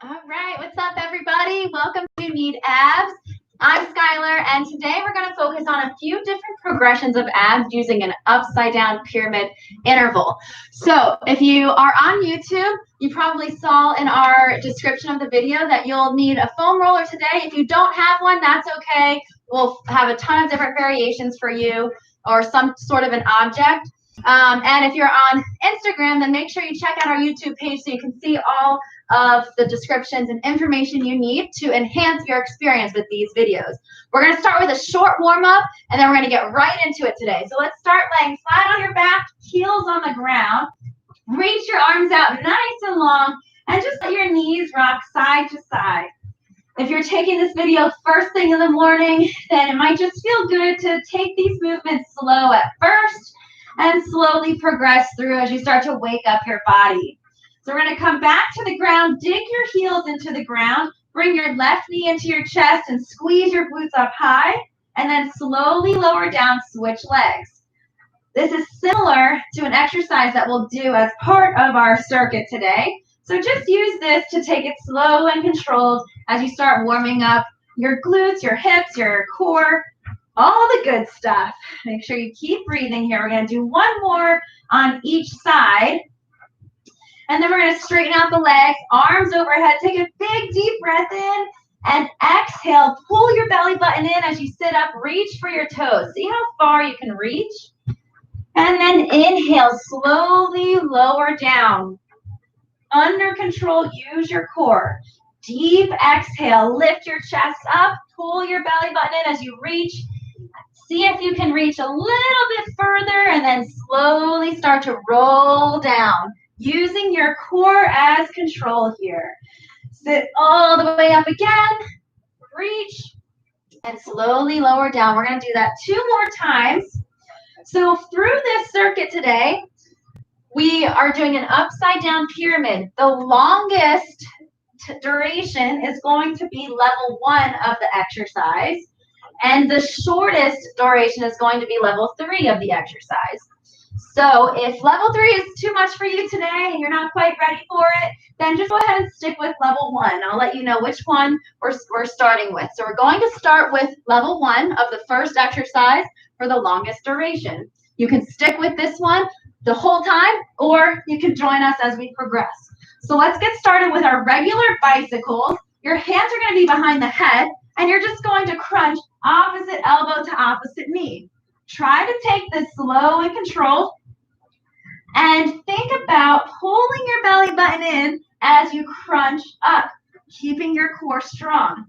All right, what's up, everybody? Welcome to Need Abs. I'm Skylar, and today we're going to focus on a few different progressions of abs using an upside down pyramid interval. So if you are on YouTube, you probably saw in our description of the video that you'll need a foam roller today. If you don't have one, that's okay. We'll have a ton of different variations for you or some sort of an object. And if you're on Instagram, then make sure you check out our YouTube page so you can see all of the descriptions and information you need to enhance your experience with these videos. We're going to start with a short warm-up, and then we're going to get right into it today. So let's start laying flat on your back, heels on the ground. Reach your arms out nice and long, and just let your knees rock side to side. If you're taking this video first thing in the morning, then it might just feel good to take these movements slow at first and slowly progress through as you start to wake up your body. So we're going to come back to the ground, dig your heels into the ground, bring your left knee into your chest and squeeze your glutes up high, and then slowly lower down, switch legs. This is similar to an exercise that we'll do as part of our circuit today. So just use this to take it slow and controlled as you start warming up your glutes, your hips, your core, all the good stuff. Make sure you keep breathing here. We're going to do one more on each side. And then we're going to straighten out the legs, arms overhead. Take a big, deep breath in and exhale. Pull your belly button in as you sit up. Reach for your toes. See how far you can reach? And then inhale, slowly lower down. Under control, use your core. Deep exhale, lift your chest up. Pull your belly button in as you reach. See if you can reach a little bit further and then slowly start to roll down. Using your core as control here. Sit all the way up again, reach, and slowly lower down. We're going to do that 2 more times. So through this circuit today, we are doing an upside down pyramid. The longest duration is going to be level 1 of the exercise, and the shortest duration is going to be level 3 of the exercise. So if level 3 is too much for you today and you're not quite ready for it, then just go ahead and stick with level 1. I'll let you know which one we're starting with. So we're going to start with level 1 of the first exercise for the longest duration. You can stick with this one the whole time, or you can join us as we progress. So let's get started with our regular bicycles. Your hands are going to be behind the head, and you're just going to crunch opposite elbow to opposite knee. Try to take this slow and controlled, and think about pulling your belly button in as you crunch up, keeping your core strong.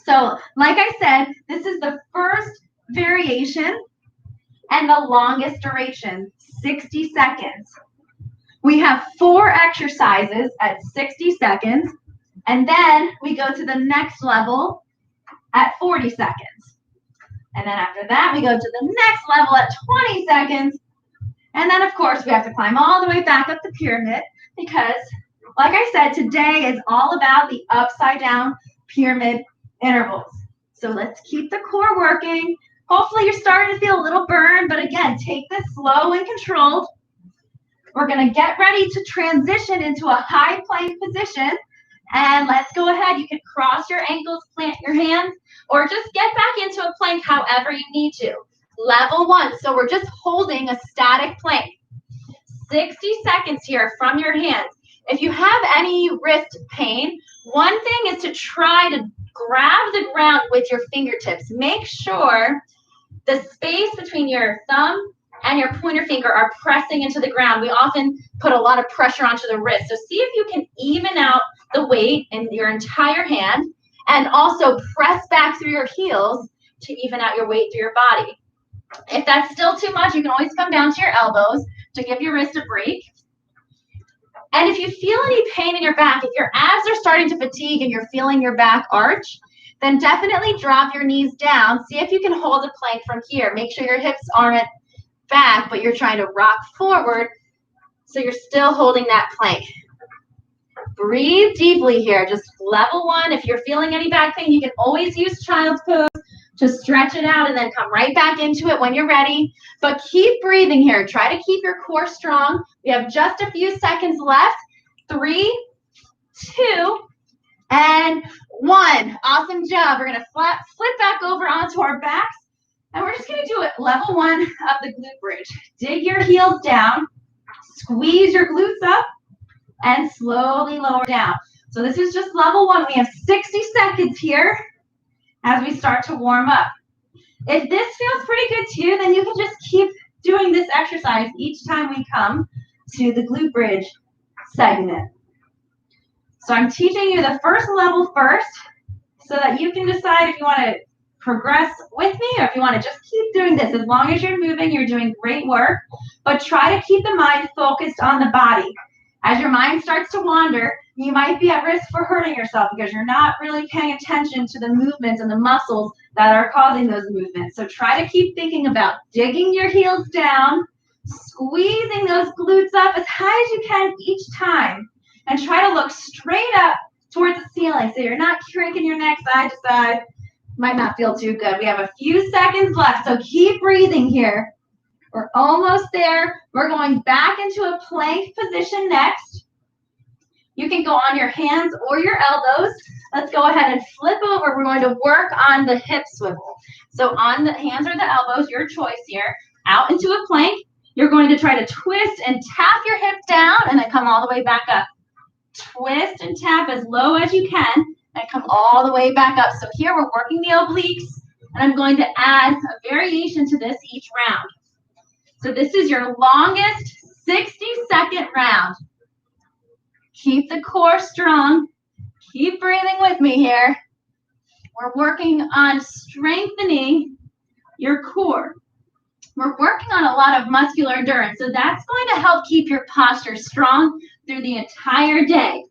So, like I said, this is the first variation and the longest duration, 60 seconds. We have 4 exercises at 60 seconds, and then we go to the next level at 40 seconds. And then after that, we go to the next level at 20 seconds. And then, of course, we have to climb all the way back up the pyramid because, like I said, today is all about the upside down pyramid intervals. So let's keep the core working. Hopefully, you're starting to feel a little burn, but again, take this slow and controlled. We're going to get ready to transition into a high plank position. And let's go ahead. You can cross your ankles, plant your hands, or just get back into a plank however you need to. Level 1. So we're just holding a static plank. 60 seconds here from your hands. If you have any wrist pain, one thing is to try to grab the ground with your fingertips. Make sure the space between your thumb and your pointer finger are pressing into the ground. We often put a lot of pressure onto the wrist. So see if you can even out the weight in your entire hand and also press back through your heels to even out your weight through your body. If that's still too much, you can always come down to your elbows to give your wrist a break. And if you feel any pain in your back, if your abs are starting to fatigue and you're feeling your back arch, then definitely drop your knees down. See if you can hold a plank from here. Make sure your hips aren't back, but you're trying to rock forward so you're still holding that plank. Breathe deeply here. Just level 1. If you're feeling any back pain, you can always use child's pose to stretch it out and then come right back into it when you're ready. But keep breathing here. Try to keep your core strong. We have just a few seconds left. 3, 2, and 1. Awesome job. We're going to flip back over onto our backs, and we're just going to do it level 1 of the glute bridge. Dig your heels down, squeeze your glutes up, and slowly lower down. So this is just level 1. We have 60 seconds here as we start to warm up. If this feels pretty good to you, then you can just keep doing this exercise each time we come to the glute bridge segment. So I'm teaching you the first level first so that you can decide if you want to progress with me or if you want to just keep doing this. As long as you're moving, you're doing great work, but try to keep the mind focused on the body. As your mind starts to wander, you might be at risk for hurting yourself because you're not really paying attention to the movements and the muscles that are causing those movements. So try to keep thinking about digging your heels down, squeezing those glutes up as high as you can each time, and try to look straight up towards the ceiling so you're not cranking your neck side to side. Might not feel too good. We have a few seconds left, so keep breathing here. We're almost there. We're going back into a plank position next. You can go on your hands or your elbows. Let's go ahead and flip over. We're going to work on the hip swivel. So on the hands or the elbows, your choice here. Out into a plank. You're going to try to twist and tap your hips down and then come all the way back up. Twist and tap as low as you can and come all the way back up. So here we're working the obliques, and I'm going to add a variation to this each round. So this is your longest 60-second round. Keep the core strong. Keep breathing with me here. We're working on strengthening your core. We're working on a lot of muscular endurance, so that's going to help keep your posture strong through the entire day.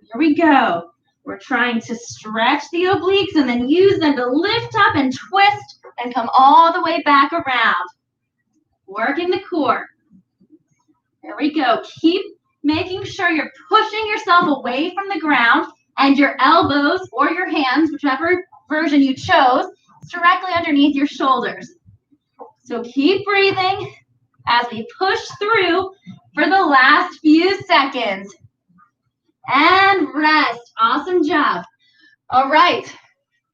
Here we go. We're trying to stretch the obliques and then use them to lift up and twist and come all the way back around. Working the core. Here we go. Keep making sure you're pushing yourself away from the ground and your elbows or your hands, whichever version you chose, directly underneath your shoulders. So keep breathing as we push through for the last few seconds. And rest. Awesome job. All right.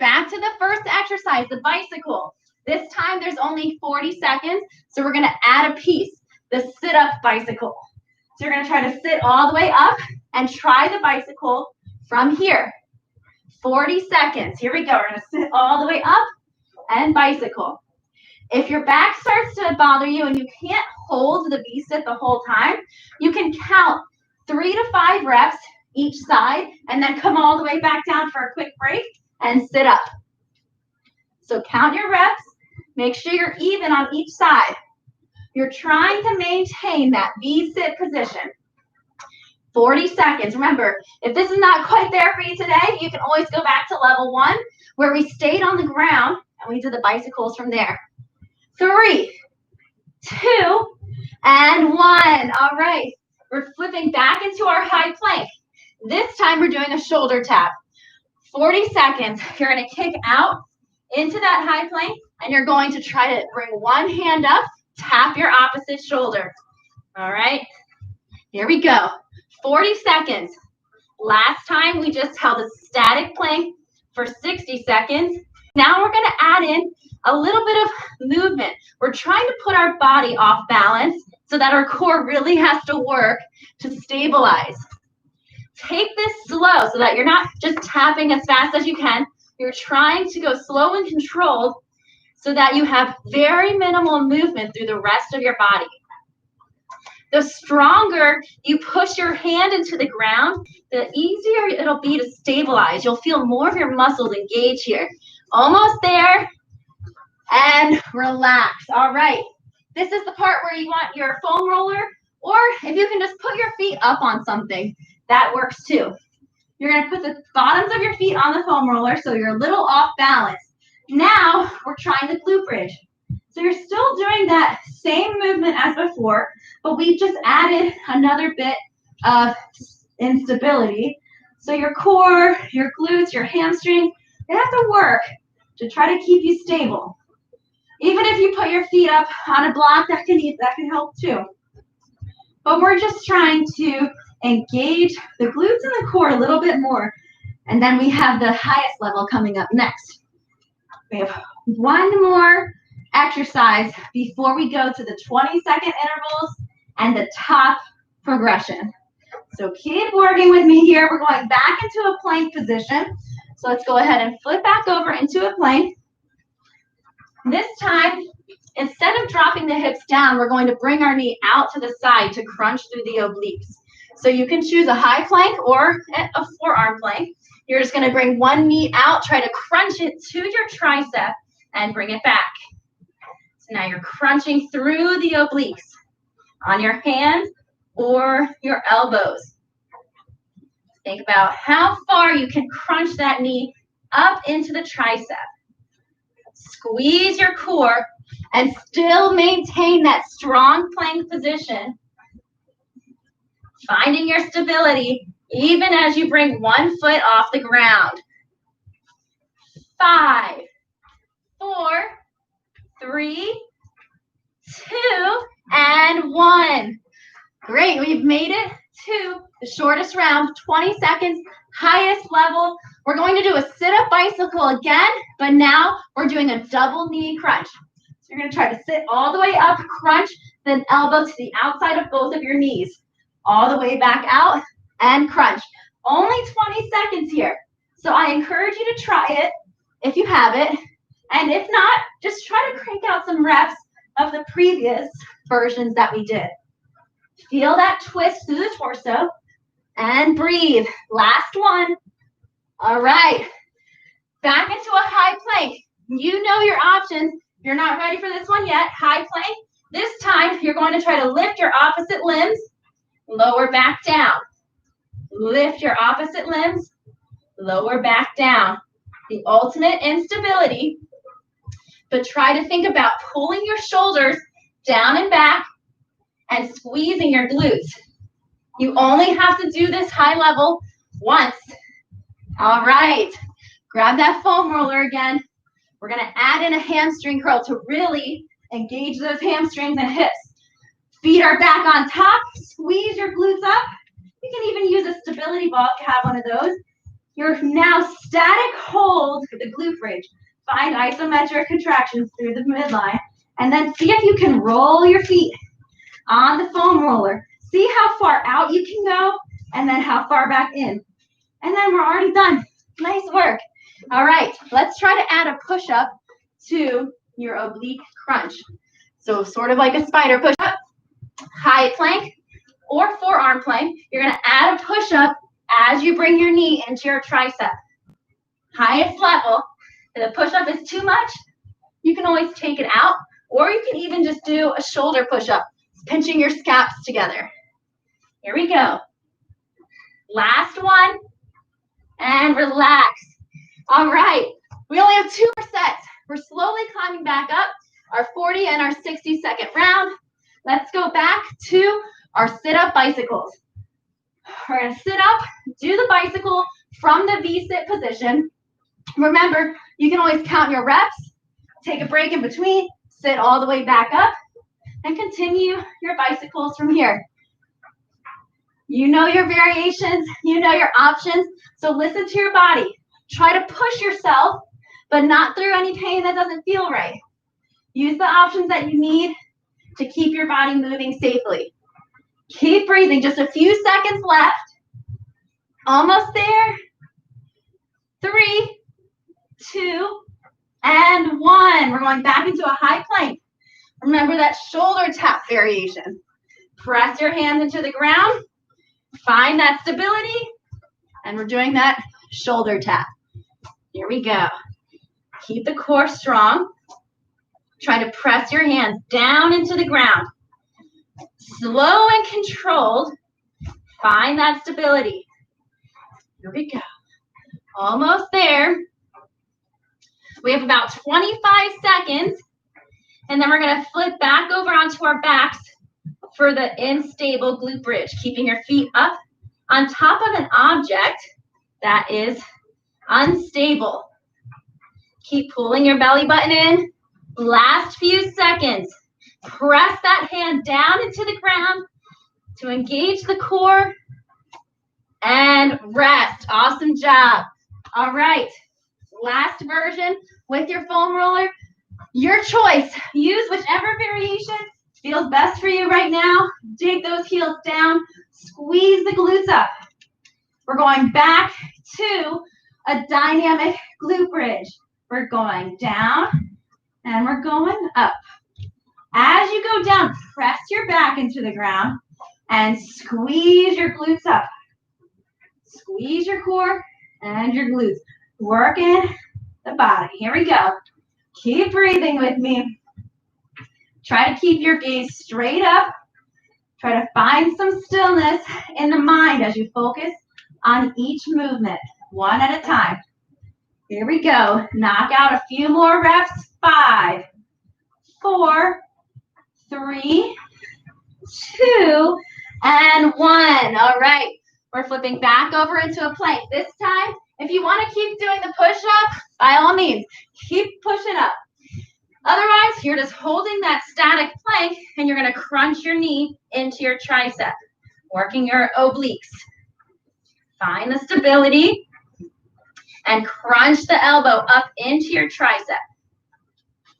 Back to the first exercise, the bicycle. This time there's only 40 seconds, so we're going to add a piece, the sit-up bicycle. So you're going to try to sit all the way up and try the bicycle from here. 40 seconds. Here we go. We're going to sit all the way up and bicycle. If your back starts to bother you and you can't hold the V-sit the whole time, you can count 3 to 5 reps each side and then come all the way back down for a quick break and sit up. So count your reps. Make sure you're even on each side. You're trying to maintain that V-sit position. 40 seconds. Remember, if this is not quite there for you today, you can always go back to level 1 where we stayed on the ground and we did the bicycles from there. 3, 2, and 1. All right. We're flipping back into our high plank. This time we're doing a shoulder tap. 40 seconds. You're going to kick out into that high plank, and you're going to try to bring one hand up, tap your opposite shoulder. All right. Here we go. 40 seconds. Last time we just held a static plank for 60 seconds. Now we're going to add in a little bit of movement. We're trying to put our body off balance so that our core really has to work to stabilize. Take this slow so that you're not just tapping as fast as you can. You're trying to go slow and controlled so that you have very minimal movement through the rest of your body. The stronger you push your hand into the ground, the easier it'll be to stabilize. You'll feel more of your muscles engage here. Almost there. And relax. All right. This is the part where you want your foam roller, or if you can just put your feet up on something, that works too. You're going to put the bottoms of your feet on the foam roller so you're a little off balance. Now we're trying the glute bridge. So you're still doing that same movement as before, but we've just added another bit of instability. So your core, your glutes, your hamstring, they have to work to try to keep you stable. Even if you put your feet up on a block, that can help too. But we're just trying to engage the glutes and the core a little bit more. And then we have the highest level coming up next. We have one more exercise before we go to the 20-second intervals and the top progression. So keep working with me here. We're going back into a plank position. So let's go ahead and flip back over into a plank. This time, instead of dropping the hips down, we're going to bring our knee out to the side to crunch through the obliques. So you can choose a high plank or a forearm plank. You're just going to bring one knee out, try to crunch it to your tricep, and bring it back. So now you're crunching through the obliques on your hands or your elbows. Think about how far you can crunch that knee up into the tricep. Squeeze your core and still maintain that strong plank position. Finding your stability even as you bring one foot off the ground. 5, 4, 3, 2, and 1. Great, we've made it to the shortest round, 20 seconds, highest level. We're going to do a sit-up bicycle again, but now we're doing a double knee crunch. So you're going to try to sit all the way up, crunch, then elbow to the outside of both of your knees. All the way back out and crunch. Only 20 seconds here. So I encourage you to try it if you have it. And if not, just try to crank out some reps of the previous versions that we did. Feel that twist through the torso and breathe. Last one. All right. Back into a high plank. You know your options. If you're not ready for this one yet, high plank. This time, you're going to try to lift your opposite limbs, lower back down. Lift your opposite limbs, lower back down. The ultimate instability, but try to think about pulling your shoulders down and back and squeezing your glutes. You only have to do this high level once. All right, grab that foam roller again. We're gonna add in a hamstring curl to really engage those hamstrings and hips. Feet are back on top, squeeze your glutes up. You can even use a stability ball if you have one of those. You're now static hold for the glute bridge. Find isometric contractions through the midline. And then see if you can roll your feet on the foam roller. See how far out you can go and then how far back in. And then we're already done. Nice work. All right, let's try to add a push-up to your oblique crunch. So sort of like a spider push-up, high plank or forearm plank. You're going to add a push-up as you bring your knee into your tricep. Highest level. If the push-up is too much, you can always take it out, or you can even just do a shoulder push-up, pinching your scaps together. Here we go. Last one, and relax. All right, we only have 2 more sets. We're slowly climbing back up our 40 and our 60-second round. Let's go back to our sit-up bicycles. We're going to sit up, do the bicycle from the V-sit position. Remember, you can always count your reps, take a break in between, sit all the way back up, and continue your bicycles from here. You know your variations, you know your options, so listen to your body. Try to push yourself, but not through any pain that doesn't feel right. Use the options that you need to keep your body moving safely. Keep breathing, just a few seconds left. Almost there. 3, 2, and 1. We're going back into a high plank. Remember that shoulder tap variation. Press your hands into the ground. Find that stability. And we're doing that shoulder tap. Here we go. Keep the core strong. Try to press your hands down into the ground. Slow and controlled. Find that stability. Here we go. Almost there. We have about 25 seconds. And then we're going to flip back over onto our backs for the unstable glute bridge, keeping your feet up on top of an object that is unstable. Keep pulling your belly button in. Last few seconds. Press that hand down into the ground to engage the core and rest. Awesome job. All right, last version with your foam roller. Your choice. Use whichever variation feels best for you right now. Dig those heels down. Squeeze the glutes up. We're going back to a dynamic glute bridge. We're going down and we're going up. As you go down, press your back into the ground and squeeze your glutes up. Squeeze your core and your glutes. Working the body. Here we go. Keep breathing with me. Try to keep your gaze straight up. Try to find some stillness in the mind as you focus on each movement, one at a time. Here we go. Knock out a few more reps. 5, 4, 3, 2, and 1. All right. We're flipping back over into a plank. This time, if you want to keep doing the push-up, by all means, keep pushing up. Otherwise, you're just holding that static plank and you're going to crunch your knee into your tricep, working your obliques. Find the stability and crunch the elbow up into your tricep.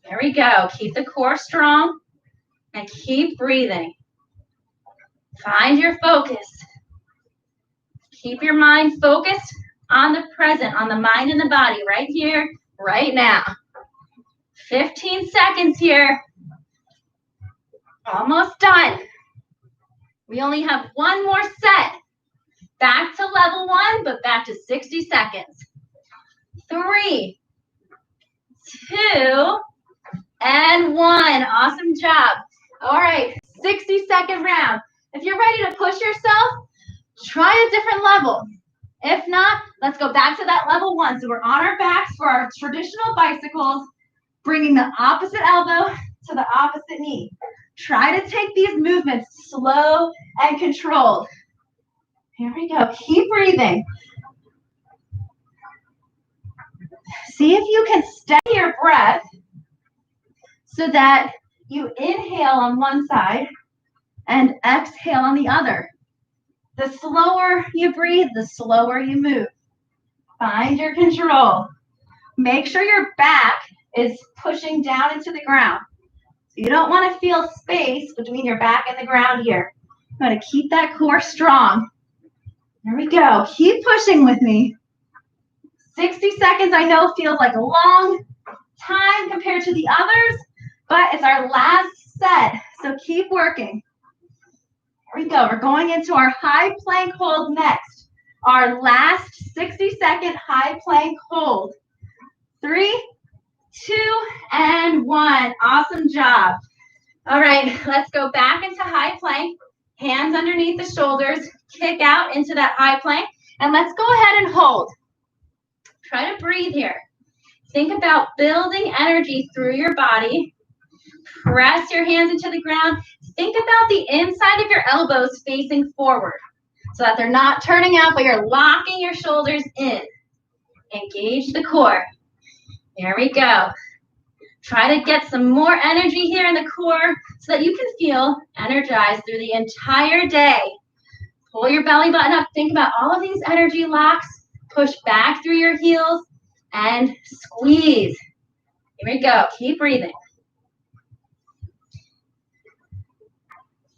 There we go. Keep the core strong and keep breathing. Find your focus. Keep your mind focused on the present, on the mind and the body, right here, right now. 15 seconds here. Almost done. We only have one more set. Back to level 1, but back to 60 seconds. 3, 2, and 1. Awesome job. All right, 60-second round. If you're ready to push yourself, try a different level. If not, let's go back to that level 1. So we're on our backs for our traditional bicycles, bringing the opposite elbow to the opposite knee. Try to take these movements slow and controlled. Here we go. Keep breathing. See if you can steady your breath so that you inhale on one side and exhale on the other. The slower you breathe, the slower you move. Find your control. Make sure your back is pushing down into the ground. So you don't want to feel space between your back and the ground here. You want to keep that core strong. Here we go. Keep pushing with me. 60 seconds I know feels like a long time compared to the others, but it's our last set, so keep working. Here we go. We're going into our high plank hold next. Our last 60-second high plank hold. 3, 2, and 1. Awesome job. All right, let's go back into high plank. Hands underneath the shoulders. Kick out into that high plank. And let's go ahead and hold. Try to breathe here. Think about building energy through your body. Press your hands into the ground. Think about the inside of your elbows facing forward so that they're not turning out, but you're locking your shoulders in. Engage the core. There we go. Try to get some more energy here in the core so that you can feel energized through the entire day. Pull your belly button up. Think about all of these energy locks. Push back through your heels and squeeze. Here we go. Keep breathing.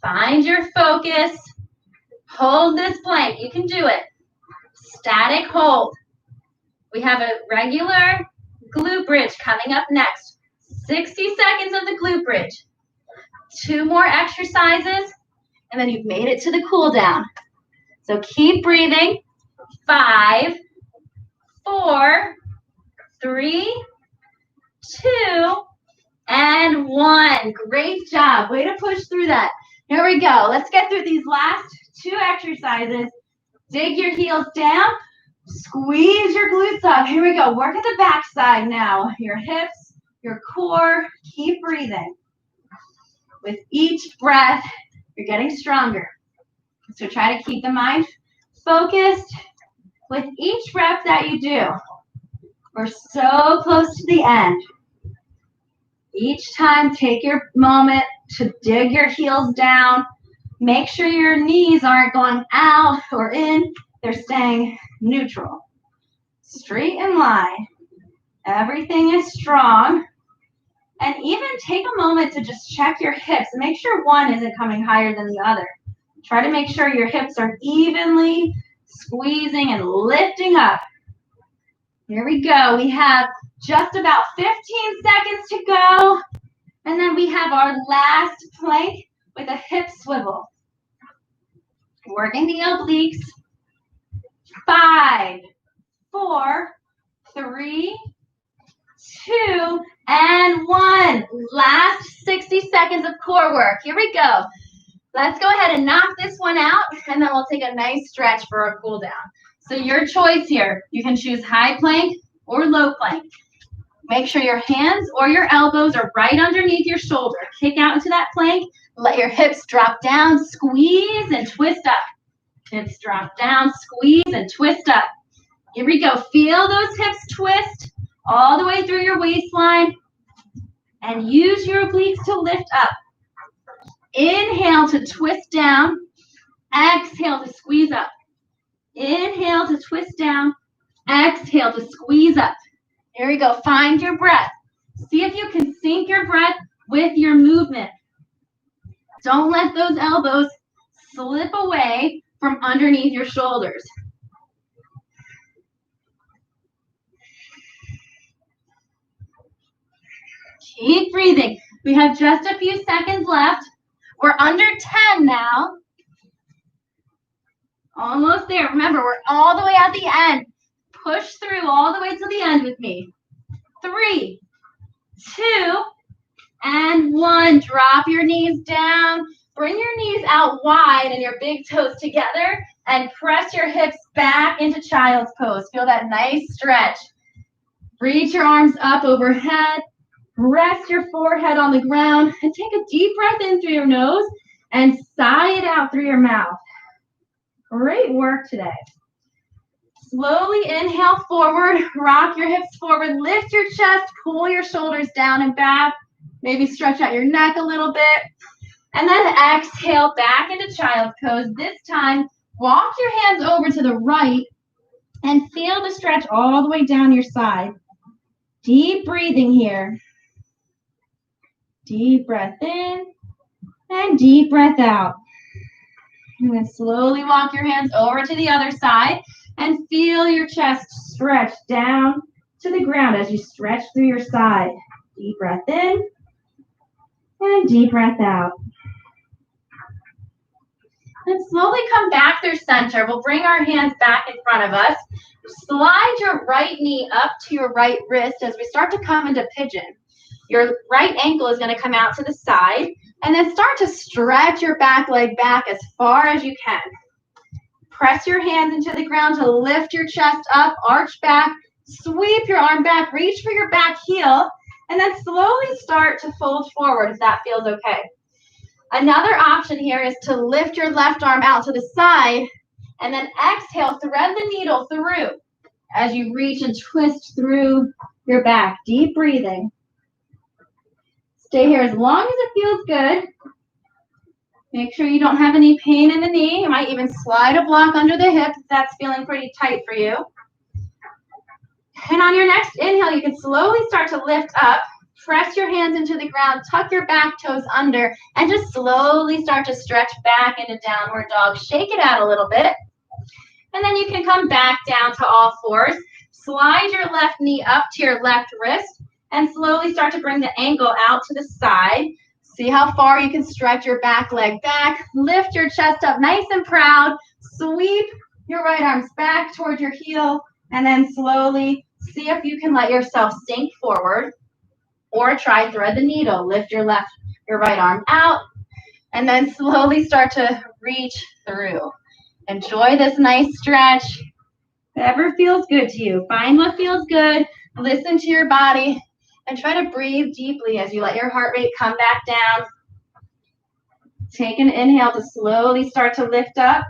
Find your focus. Hold this plank. You can do it. Static hold. We have a regular glute bridge coming up next. 60 seconds of the glute bridge. 2 more exercises, and then you've made it to the cool down. So keep breathing. 5, 4, 3, 2, and 1. Great job. Way to push through that. Here we go. Let's get through these last 2 exercises. Dig your heels down. Squeeze your glutes up. Here we go. Work at the back side now. Your hips, your core. Keep breathing. With each breath, you're getting stronger. So try to keep the mind focused with each rep that you do. We're so close to the end. Each time, take your moment to dig your heels down. Make sure your knees aren't going out or in. They're staying neutral. straight in line. Everything is strong. And even take a moment to just check your hips and make sure one isn't coming higher than the other. Try to make sure your hips are evenly squeezing and lifting up. Here we go. We have just about 15 seconds to go. And then we have our last plank with a hip swivel. Working the obliques. 5, 4, 3, 2, and 1. Last 60 seconds of core work. Here we go. Let's go ahead and knock this one out, and then we'll take a nice stretch for our cool down. So your choice here. You can choose high plank or low plank. Make sure your hands or your elbows are right underneath your shoulder. Kick out into that plank. Let your hips drop down, squeeze, and twist up. Hips drop down, squeeze, and twist up. Here we go. Feel those hips twist all the way through your waistline. And use your obliques to lift up. Inhale to twist down. Exhale to squeeze up. Inhale to twist down. Exhale to squeeze up. Here we go. Find your breath. See if you can sync your breath with your movement. Don't let those elbows slip away from underneath your shoulders. Keep breathing. We have just a few seconds left. We're under 10 now. Almost there. Remember, we're all the way at the end. Push through all the way to the end with me. 3, 2, and 1. Drop your knees down. Bring your knees out wide and your big toes together and press your hips back into child's pose. Feel that nice stretch. Reach your arms up overhead. Rest your forehead on the ground and take a deep breath in through your nose and sigh it out through your mouth. Great work today. Slowly inhale forward, rock your hips forward, lift your chest, pull your shoulders down and back. Maybe stretch out your neck a little bit. And then exhale back into child's pose. This time, walk your hands over to the right and feel the stretch all the way down your side. Deep breathing here. Deep breath in and deep breath out. And then slowly walk your hands over to the other side and feel your chest stretch down to the ground as you stretch through your side. Deep breath in and deep breath out. And slowly come back through center. We'll bring our hands back in front of us. Slide your right knee up to your right wrist as we start to come into pigeon. Your right ankle is going to come out to the side, and then start to stretch your back leg back as far as you can. Press your hands into the ground to lift your chest up, arch back, sweep your arm back, reach for your back heel, and then slowly start to fold forward if that feels okay. Another option here is to lift your left arm out to the side, and then exhale, thread the needle through as you reach and twist through your back. Deep breathing. Stay here as long as it feels good. Make sure you don't have any pain in the knee. You might even slide a block under the hip if that's feeling pretty tight for you. And on your next inhale, you can slowly start to lift up. Press your hands into the ground, tuck your back toes under, and just slowly start to stretch back into downward dog. Shake it out a little bit. And then you can come back down to all fours. Slide your left knee up to your left wrist and slowly start to bring the ankle out to the side. See how far you can stretch your back leg back. Lift your chest up nice and proud. Sweep your right arms back towards your heel, and then slowly see if you can let yourself sink forward, or try thread the needle. Lift your right arm out, and then slowly start to reach through. Enjoy this nice stretch. Whatever feels good to you. Find what feels good. Listen to your body. And try to breathe deeply as you let your heart rate come back down. Take an inhale to slowly start to lift up.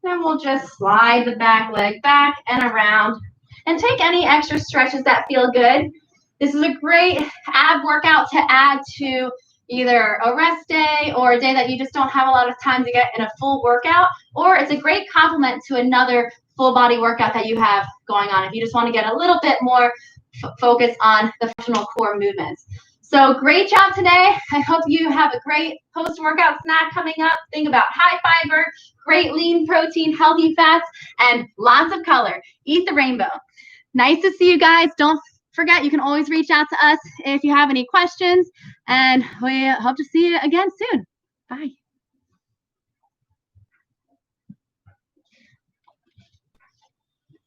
Then we'll just slide the back leg back and around. And take any extra stretches that feel good. This is a great ab workout to add to either a rest day or a day that you just don't have a lot of time to get in a full workout. Or it's a great complement to another full body workout that you have going on, if you just want to get a little bit more focus on the functional core movements. So great job today. I hope you have a great post-workout snack coming up. Think about high fiber, great lean protein, healthy fats, and lots of color. Eat the rainbow. Nice to see you guys. Don't forget, you can always reach out to us if you have any questions, and we hope to see you again soon. Bye.